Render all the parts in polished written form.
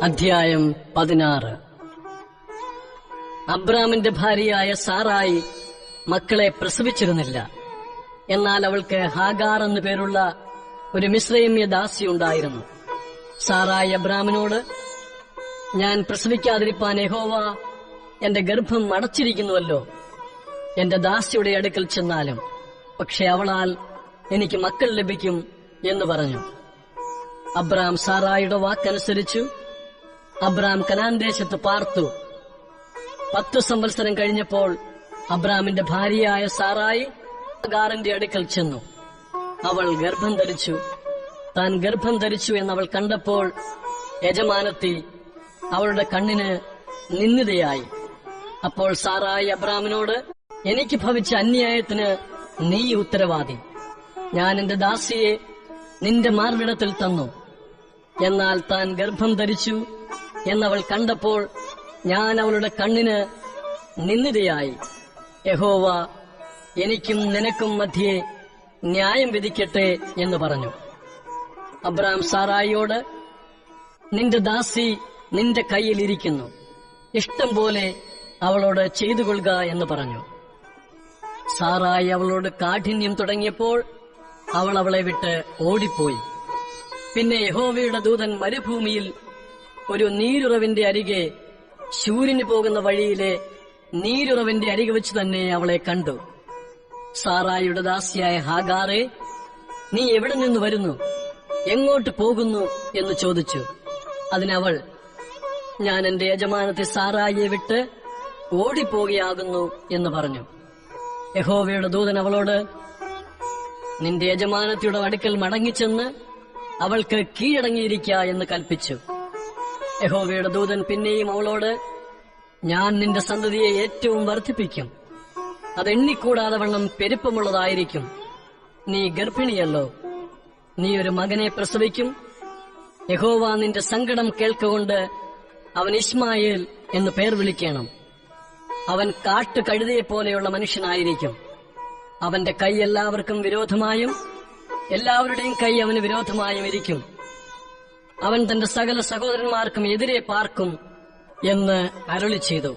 അധ്യായം 16. അബ്രാമിന്റെ ഭാര്യയായ സാറായി മക്കളെ പ്രസവിച്ചിരുന്നില്ല. എന്നാൽ അവൾക്ക് ഹാഗാർ എന്നു പേരുള്ള ഒരു മിസ്രൈമ്യ ദാസി ഉണ്ടായിരുന്നു. സാറായി അബ്രാമിനോട്, ഞാൻ പ്രസവിക്കാതിരിപ്പാൻ യഹോവ എന്റെ ഗർഭം അടച്ചിരിക്കുന്നുവല്ലോ, എന്റെ ദാസിയുടെ അടുക്കൽ ചെന്നാലും പക്ഷെ അവളാൽ എനിക്ക് മക്കൾ ലഭിക്കും എന്ന് പറഞ്ഞു. അബ്രാം സാറായിയുടെ വാക്കനുസരിച്ചു. അബ്രാം കനാൻ ദേശത്ത് പാർത്തു. 10 സംവത്സരം കഴിഞ്ഞപ്പോൾ അബ്രാമിന്റെ ഭാര്യയായ സാറായി ഹാഗാറിന്റെ അടുക്കൽ ചെന്നു. അവൾ ഗർഭം ധരിച്ചു. താൻ ഗർഭം ധരിച്ചു എന്നവൾ കണ്ടപ്പോൾ യജമാനത്തി അവളുടെ കണ്ണിന് നിന്ദിതയായി. അപ്പോൾ സാറായി അബ്രാമിനോട്, എനിക്ക് ഭവിച്ച അന്യായത്തിന് നീ ഉത്തരവാദി. ഞാൻ എന്റെ ദാസിയെ നിന്റെ മാർവിടത്തിൽ തന്നു. എന്നാൽ താൻ ഗർഭം ധരിച്ചു എന്നവൾ കണ്ടപ്പോൾ ഞാൻ അവളുടെ കണ്ണിന് നിന്ദിതയായി. യഹോവ എനിക്കും നിനക്കും മധ്യേ ന്യായം വിധിക്കട്ടെ എന്ന് പറഞ്ഞു. അബ്രാം സാറായിയോട്, നിന്റെ ദാസി നിന്റെ കയ്യിലിരിക്കുന്നു, ഇഷ്ടം പോലെ അവളോട് ചെയ്തുകൊള്ളുക എന്ന് പറഞ്ഞു. സാറായി അവളോട് കാഠിന്യം തുടങ്ങിയപ്പോൾ അവൾ അവളെ വിട്ട് ഓടിപ്പോയി. പിന്നെ യഹോവയുടെ ദൂതൻ മരുഭൂമിയിൽ ഒരു നീരുറവിന്റെ അരികെ, ശൂരിന് പോകുന്ന വഴിയിലെ നീരുറവിന്റെ അരികെ വെച്ച് തന്നെ അവളെ കണ്ടു. സാറായിയുടെ ദാസിയായ ഹാഗാറെ, നീ എവിടെ നിന്ന് വരുന്നു, എങ്ങോട്ട് പോകുന്നു എന്ന് ചോദിച്ചു. അതിനവൾ, ഞാൻ എന്റെ യജമാനത്തെ സാറായിയെ വിട്ട് ഓടിപ്പോകുകയാകുന്നു എന്ന് പറഞ്ഞു. യഹോവയുടെ ദൂതൻ അവളോട്, നിന്റെ യജമാനത്തിയുടെ അടുക്കൽ മടങ്ങിച്ചെന്ന് അവൾക്ക് കീഴടങ്ങിയിരിക്ക എന്ന് കൽപ്പിച്ചു. യഹോവയുടെ ദൂതൻ പിന്നെയും അവളോട്, ഞാൻ നിന്റെ സന്തതിയെ ഏറ്റവും വർദ്ധിപ്പിക്കും, അതെണ്ണിക്കൂടാതെ വണ്ണം പെരുപ്പമുള്ളതായിരിക്കും. നീ ഗർഭിണിയല്ലോ, നീ ഒരു മകനെ പ്രസവിക്കും. യഹോവ നിന്റെ സങ്കടം കേൾക്കൊണ്ട് അവൻ ഇശ്മായേൽ എന്ന് പേർ വിളിക്കണം. അവൻ കാട്ടുകഴുതയെപ്പോലെയുള്ള മനുഷ്യനായിരിക്കും. അവന്റെ കൈ എല്ലാവർക്കും വിരോധമായും എല്ലാവരുടെയും കൈ അവന് വിരോധമായും ഇരിക്കും. അവൻ തന്റെ സകല സഹോദരന്മാർക്കും എതിരെ പാർക്കും എന്ന് അരുളി ചെയ്തു.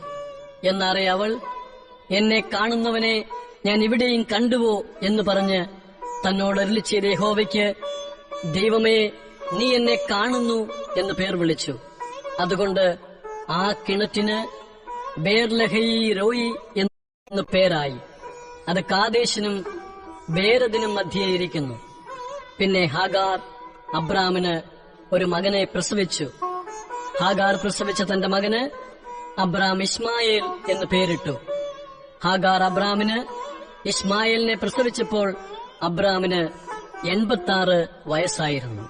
എന്നാറെ അവൾ, എന്നെ കാണുന്നവനെ ഞാൻ ഇവിടെയും കണ്ടുവോ എന്ന് പറഞ്ഞ് തന്നോട് അരുളി ചെയ്ത യഹോവയ്ക്ക്, ദൈവമേ, നീ എന്നെ കാണുന്നു എന്ന് പേർ വിളിച്ചു. അതുകൊണ്ട് ആ കിണറ്റിന് ബേർലഹയി റോയി എന്ന് പേരായി. അത് കാദേശിനും ബേരദിനും മധ്യേ ഇരിക്കുന്നു. പിന്നെ ഹാഗാർ അബ്രാമിന് ഒരു മകനെ പ്രസവിച്ചു. ഹാഗാർ പ്രസവിച്ച തന്റെ മകന് അബ്രാം ഇശ്മായേൽ എന്ന് പേരിട്ടു. ഹാഗാർ അബ്രാമിന് ഇശ്മായേലിനെ പ്രസവിച്ചപ്പോൾ അബ്രാമിന് 86 വയസ്സായിരുന്നു.